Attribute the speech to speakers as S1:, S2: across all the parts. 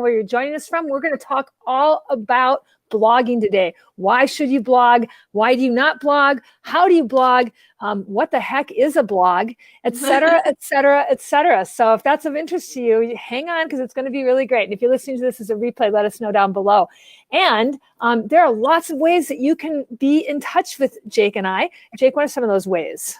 S1: where you're joining us from. We're going to talk all about blogging today. Why should you blog? Why do you not blog? How do you blog? What the heck is a blog? Et cetera, et cetera, et cetera. So if that's of interest to you, hang on, because it's going to be really great. And if you're listening to this as a replay, let us know down below. And there are lots of ways that you can be in touch with Jake and I. Jake, what are some of those ways?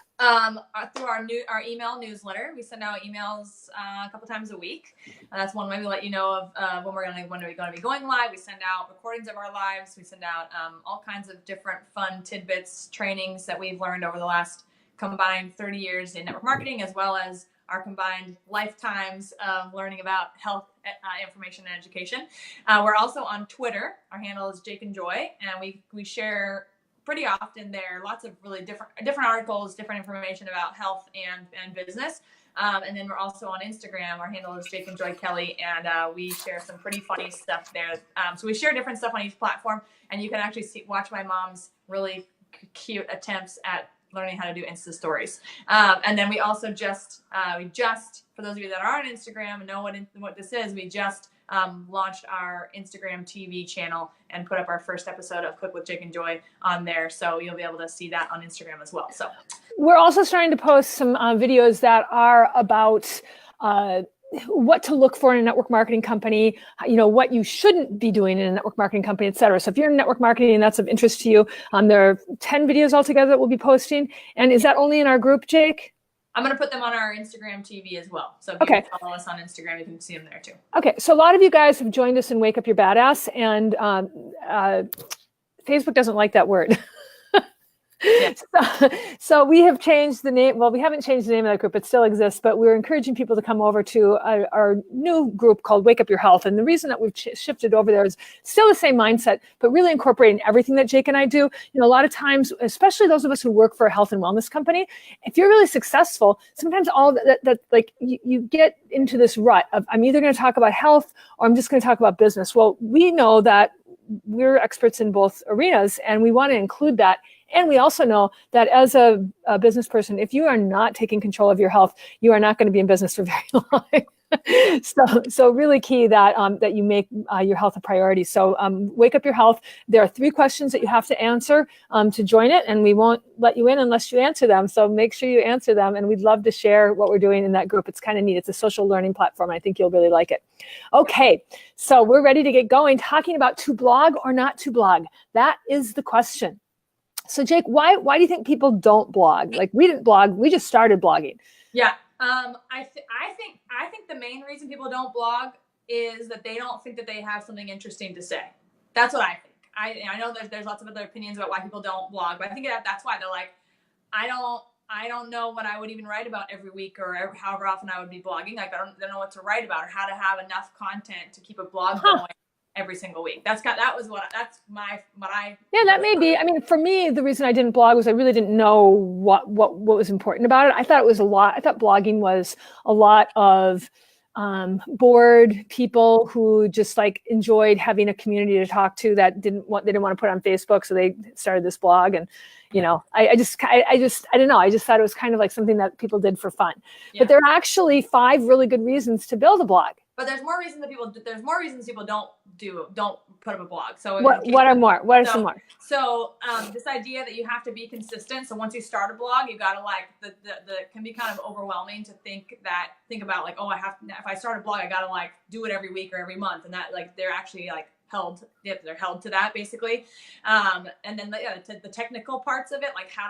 S2: Through our email newsletter. We send out emails a couple times a week. That's one way we let you know of when we're going to be going live. We send out recordings of our lives. We send out all kinds of different fun tidbits, trainings that we've learned over the last combined 30 years in network marketing, as well as our combined lifetimes of learning about health information and education. We're also on Twitter. Our handle is Jake and Joy, and we share pretty often there lots of really different articles, different information about health and business. And then we're also on Instagram. Our handle is Jake and Joy Kelly, and we share some pretty funny stuff there. So we share different stuff on each platform, and you can actually watch my mom's really cute attempts at learning how to do Insta stories. And then we also just for those of you that are on Instagram and know what this is, we just launched our Instagram TV channel and put up our first episode of Cook with Jake and Joy on there. So you'll be able to see that on Instagram as well. So
S1: we're also starting to post some videos that are about what to look for in a network marketing company, what you shouldn't be doing in a network marketing company, et cetera. So if you're in network marketing and that's of interest to you, there are 10 videos altogether that we'll be posting. And is that only in our group, Jake?
S2: I'm going to put them on our Instagram TV as well. So if you follow us on Instagram, you can see them there too.
S1: Okay. So a lot of you guys have joined us in Wake Up Your Badass, and Facebook doesn't like that word. Yes. So we have changed the name. Well, we haven't changed the name of that group. It still exists, but we're encouraging people to come over to our new group called Wake Up Your Health. And the reason that we've shifted over there is still the same mindset, but really incorporating everything that Jake and I do. A lot of times, especially those of us who work for a health and wellness company, if you're really successful, sometimes all that like you get into this rut of, I'm either going to talk about health or I'm just going to talk about business. Well, we know that we're experts in both arenas, and we want to include that. And we also know that as a business person, if you are not taking control of your health, you are not going to be in business for very long. So really key that that you make your health a priority. So Wake Up Your Health. There are 3 questions that you have to answer to join it, and we won't let you in unless you answer them. So make sure you answer them, and we'd love to share what we're doing in that group. It's kind of neat. It's a social learning platform. I think you'll really like it. Okay, so we're ready to get going, talking about to blog or not to blog. That is the question. So Jake, why do you think people don't blog? Like, we didn't blog, we just started blogging.
S2: Yeah, I think the main reason people don't blog is that they don't think that they have something interesting to say. That's what I think. I know there's lots of other opinions about why people don't blog, but I think that's why they're like, I don't know what I would even write about every week or however often I would be blogging. Like, I don't know what to write about or how to have enough content to keep a blog going every single week. Yeah,
S1: that may be. I mean, for me, the reason I didn't blog was I really didn't know what was important about it. I thought blogging was a lot of bored people who just like enjoyed having a community to talk to that they didn't want to put on Facebook, so they started this blog. And I don't know. I just thought it was kind of like something that people did for fun. Yeah. But there are actually 5 really good reasons to build a blog.
S2: But there's more reasons people don't put up a blog. So
S1: what are more? What are some more?
S2: So this idea that you have to be consistent. So once you start a blog, you gotta the can be kind of overwhelming to think about like, oh, if I start a blog, I gotta like do it every week or every month, and that like they're actually like they're held to that basically. And then the technical parts of it, like how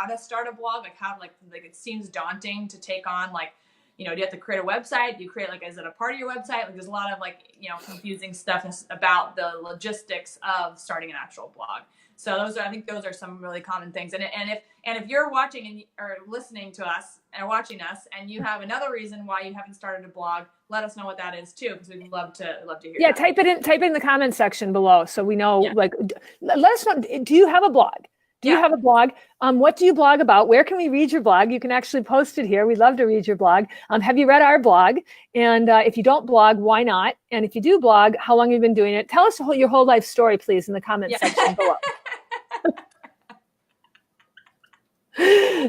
S2: to start a blog, like it seems daunting to take on like. Do you have to create a website? Do you create is it a part of your website? Like there's a lot of confusing stuff about the logistics of starting an actual blog. So I think those are some really common things. And if you're watching or listening to us and watching us, and you have another reason why you haven't started a blog, let us know what that is too, because we'd love to hear.
S1: Yeah, type it in the comment section below so we know. Yeah. Let us know. Do you have a blog? Do you have a blog? What do you blog about? Where can we read your blog? You can actually post it here. We'd love to read your blog. Have you read our blog? And if you don't blog, why not? And if you do blog, how long have you been doing it? Tell us your whole life story, please, in the comment section below.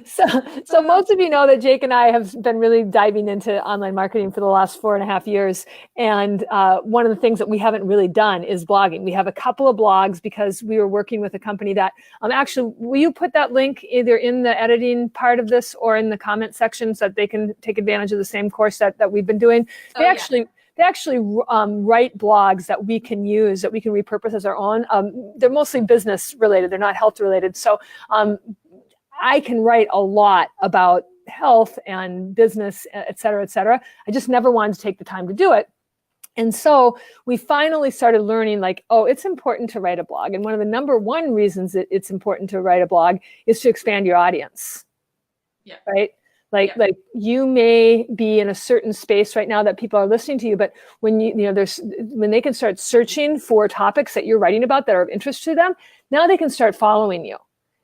S1: So most of you know that Jake and I have been really diving into online marketing for the last 4.5 years. And one of the things that we haven't really done is blogging. We have a couple of blogs because we were working with a company that actually, will you put that link either in the editing part of this or in the comment section so that they can take advantage of the same course that we've been doing? They actually write blogs that we can use, that we can repurpose as our own. They're mostly business related. They're not health related. So I can write a lot about health and business, et cetera, et cetera. I just never wanted to take the time to do it. And so we finally started learning, like, oh, it's important to write a blog. And one of the number one reasons that it's important to write a blog is to expand your audience.
S2: Yeah.
S1: Right? Like you may be in a certain space right now that people are listening to you, but when when they can start searching for topics that you're writing about that are of interest to them, now they can start following you.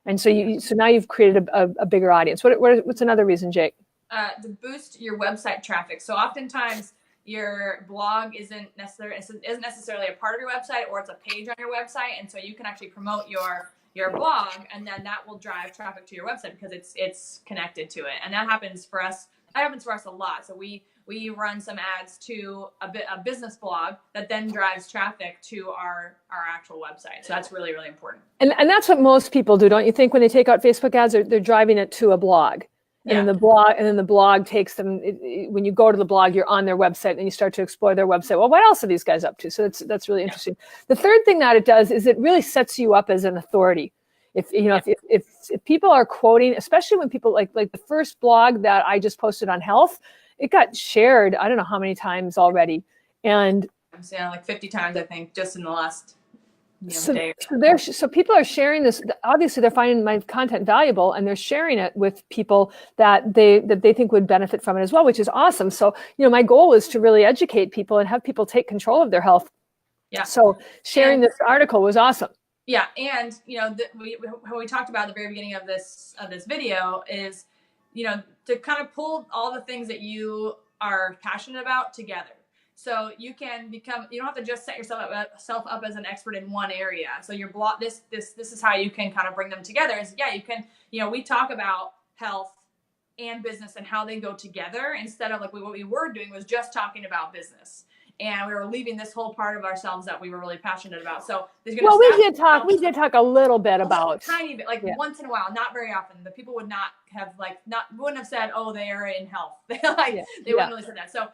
S1: And so now you've created a bigger audience. What's another reason, Jake?
S2: To boost your website traffic. So oftentimes your blog isn't necessarily a part of your website, or it's a page on your website, and so you can actually promote your blog, and then that will drive traffic to your website because it's connected to it. And that happens for us. That happens for us a lot. So we run some ads to a business blog that then drives traffic to our actual website. So that's really, really important.
S1: And that's what most people do, don't you think? When they take out Facebook ads, they're driving it to a blog. And then the blog takes them. When you go to the blog, you're on their website, and you start to explore their website. Well, what else are these guys up to? So that's really interesting. The third thing that it does is it really sets you up as an authority. If people are quoting, especially when people like the first blog that I just posted on health, it got shared I don't know how many times already, and
S2: like 50 times I think just in the last day.
S1: So people are sharing this. Obviously, they're finding my content valuable, and they're sharing it with people that they think would benefit from it as well, which is awesome. So my goal is to really educate people and have people take control of their health.
S2: Yeah.
S1: So sharing this article was awesome.
S2: Yeah, and what we talked about at the very beginning of this video is to kind of pull all the things that you are passionate about together. So you can become, you don't have to just set yourself up as an expert in one area. So your blog, this is how you can kind of bring them together. Is you can, we talk about health and business and how they go together, instead of like what we were doing was just talking about business. And we were leaving this whole part of ourselves that we were really passionate about. So we did
S1: talk a little bit about
S2: tiny bit, once in a while, not very often. The people would not have wouldn't have said, oh, they are in health. They wouldn't really say that. So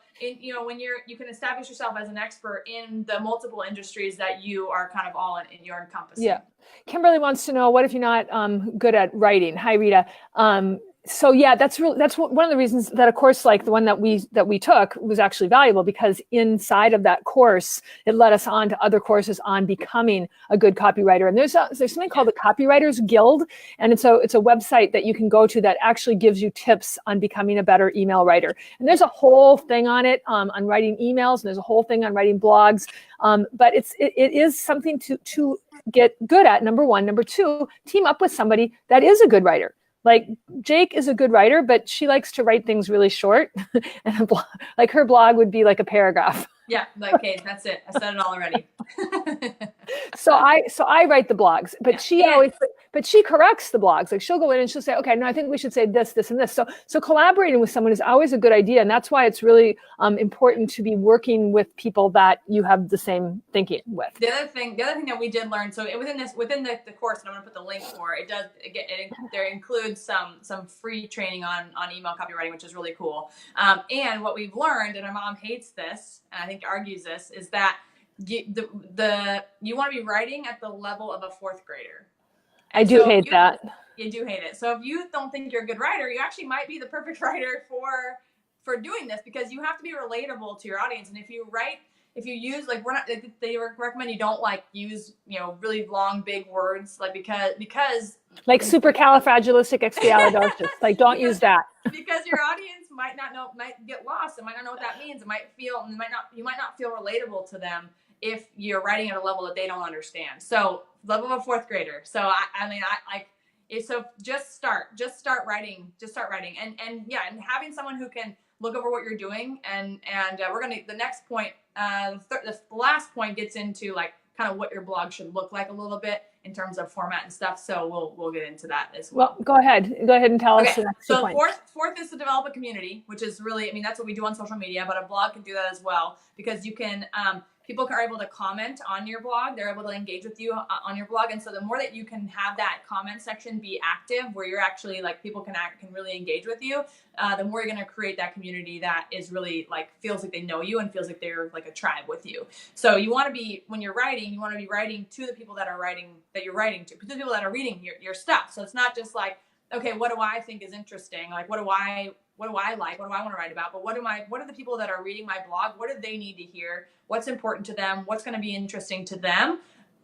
S2: when you can establish yourself as an expert in the multiple industries that you are kind of all in your encompassing.
S1: Yeah. Kimberly wants to know, what if you're not good at writing? Hi, Rita. So yeah, that's one of the reasons that a course like the one that we took was actually valuable, because inside of that course, it led us on to other courses on becoming a good copywriter. And there's something called the Copywriters Guild, and it's a website that you can go to that actually gives you tips on becoming a better email writer. And there's a whole thing on it on writing emails, and there's a whole thing on writing blogs. But it is something to get good at. Number one. Number two, team up with somebody that is a good writer. Like Jake is a good writer, but she likes to write things really short. And like her blog would be like a paragraph.
S2: Yeah, okay, that's it. I said it all already.
S1: So I write the blogs, but she corrects the blogs. Like she'll go in and she'll say, okay, no, I think we should say this, this, and this. So collaborating with someone is always a good idea, and that's why it's really important to be working with people that you have the same thinking with.
S2: The other thing that we did learn, so within the course, and I'm going to put the link for it. There includes some free training on email copywriting, which is really cool. And what we've learned, and our mom hates this, and I think argues this, is that you want to be writing at the level of a fourth grader.
S1: I do hate that.
S2: You do hate it. So if you don't think you're a good writer, you actually might be the perfect writer for doing this, because you have to be relatable to your audience. And if you use they recommend you don't use really long big words, because
S1: like supercalifragilisticexpialidocious. Like don't use that,
S2: because your audience might get lost and might not know what that means. You might not feel relatable to them if you're writing at a level that they don't understand. So level of a fourth grader. So so just start writing, and having someone who can look over what you're doing. And the next point, the last point gets into kind of what your blog should look like a little bit, in terms of format and stuff. So we'll get into that as well.
S1: Well, go ahead and tell us the next 2
S2: so
S1: points.
S2: fourth is to develop a community, which is really, I mean, that's what we do on social media, but a blog can do that as well, because you can, people are able to comment on your blog. They're able to engage with you on your blog. And so the more that you can have that comment section be active, where you're actually like, people can really engage with you, the more you're going to create that community that is really like, feels like they know you and feels like they're like a tribe with you. So you want to be, when you're writing, you want to be writing to the people that you're writing to the people that are reading your stuff. So it's not just like, okay, what do I think is interesting? Like, what do I like? What do I want to write about? But what are the people that are reading my blog? What do they need to hear? What's important to them? What's going to be interesting to them?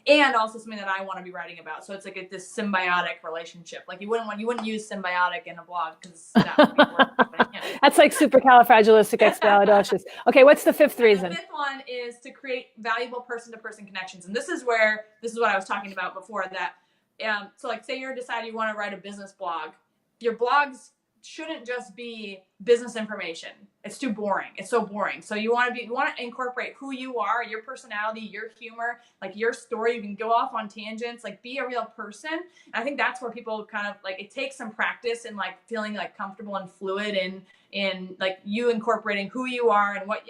S2: And also something that I want to be writing about. So it's like this symbiotic relationship. Like you wouldn't use symbiotic in a blog, because that would be work.
S1: That's like supercalifragilisticexpialidocious. Okay, what's the fifth reason?
S2: The fifth one is to create valuable person-to-person connections. And this is what I was talking about before, that so like, say you're deciding you want to write a business blog. Your blogs shouldn't just be business information. It's too boring. It's so boring. So you want to incorporate who you are, your personality, your humor, like your story. You can go off on tangents, like be a real person. And I think that's where people kind of like, it takes some practice and like feeling like comfortable and fluid in like you incorporating who you are and what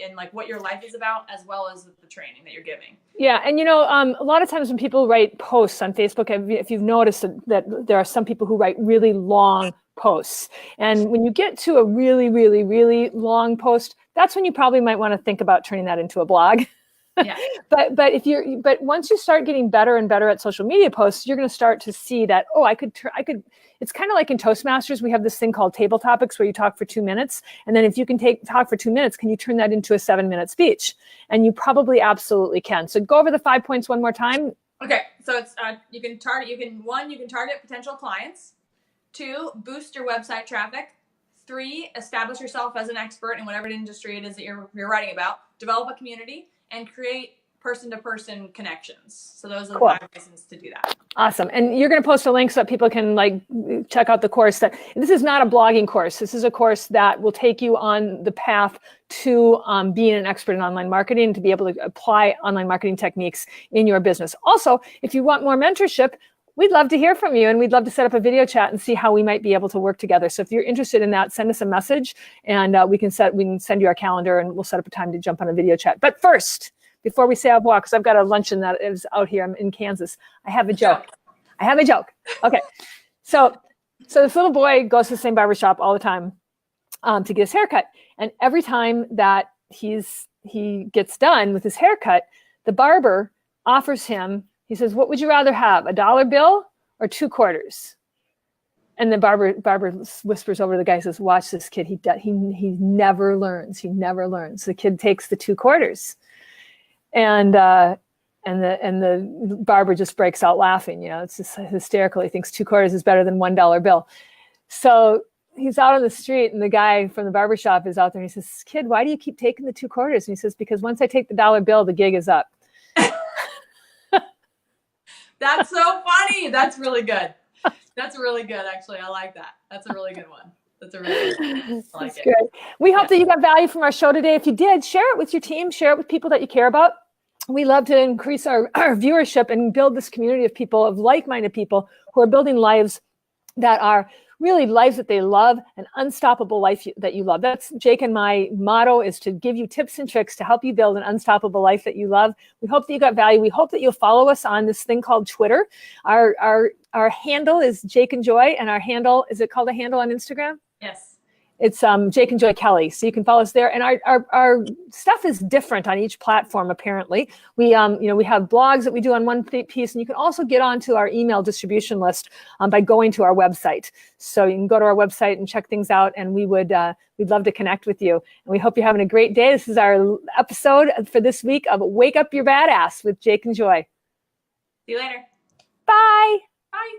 S2: your life is about, as well as the training that you're giving.
S1: Yeah. And, a lot of times when people write posts on Facebook, if you've noticed that there are some people who write really long posts. And when you get to a really, really, really long post, that's when you probably might want to think about turning that into a blog.
S2: Yeah.
S1: But once you start getting better and better at social media posts, you're going to start to see that, I could, it's kind of like in Toastmasters, we have this thing called table topics where you talk for 2 minutes. And then if you can talk for 2 minutes, can you turn that into a 7-minute speech? And you probably absolutely can. So go over the 5 points one more time.
S2: Okay. So it's, you can target potential clients. 2, boost your website traffic. 3, establish yourself as an expert in whatever industry it is that you're writing about. Develop a community and create person-to-person connections. So those are the 5 reasons to do that.
S1: Awesome. And you're going to post a link so that people can check out the course. This is not a blogging course. This is a course that will take you on the path to being an expert in online marketing, to be able to apply online marketing techniques in your business. Also, if you want more mentorship, we'd love to hear from you, and we'd love to set up a video chat and see how we might be able to work together. So if you're interested in that, send us a message, and we can send you our calendar, and we'll set up a time to jump on a video chat. But first, before we say au revoir, because I've got a luncheon that is out here, I'm in Kansas, I have a joke. Okay. So this little boy goes to the same barbershop all the time to get his haircut. And every time that he gets done with his haircut, the barber offers him, he says, "What would you rather have, a dollar bill or 2 quarters?" And the barber whispers over the guy, says, "Watch this kid. He never learns. He never learns." The kid takes the 2 quarters, and the barber just breaks out laughing. It's just hysterical. He thinks 2 quarters is better than $1 bill. So he's out on the street, and the guy from the barbershop is out there, and he says, "Kid, why do you keep taking the 2 quarters?" And he says, "Because once I take the dollar bill, the gig is up."
S2: That's so funny. That's really good. That's really good, actually. I like that. That's a really good one. That's a really good one. I like it.
S1: Good. We hope that you got value from our show today. If you did, share it with your team. Share it with people that you care about. We love to increase our viewership and build this community of people, of like-minded people who are building lives that are really lives that they love, an unstoppable life that you love. That's Jake and my motto, is to give you tips and tricks to help you build an unstoppable life that you love. We hope that you got value. We hope that you'll follow us on this thing called Twitter. Our handle is Jake and Joy, and our handle, is it called a handle on Instagram?
S2: Yes.
S1: It's Jake and Joy Kelly. So you can follow us there. And our stuff is different on each platform, apparently. We have blogs that we do on one piece, and you can also get onto our email distribution list by going to our website. So you can go to our website and check things out, and we'd love to connect with you. And we hope you're having a great day. This is our episode for this week of Wake Up Your Badass with Jake and Joy.
S2: See you later.
S1: Bye.
S2: Bye.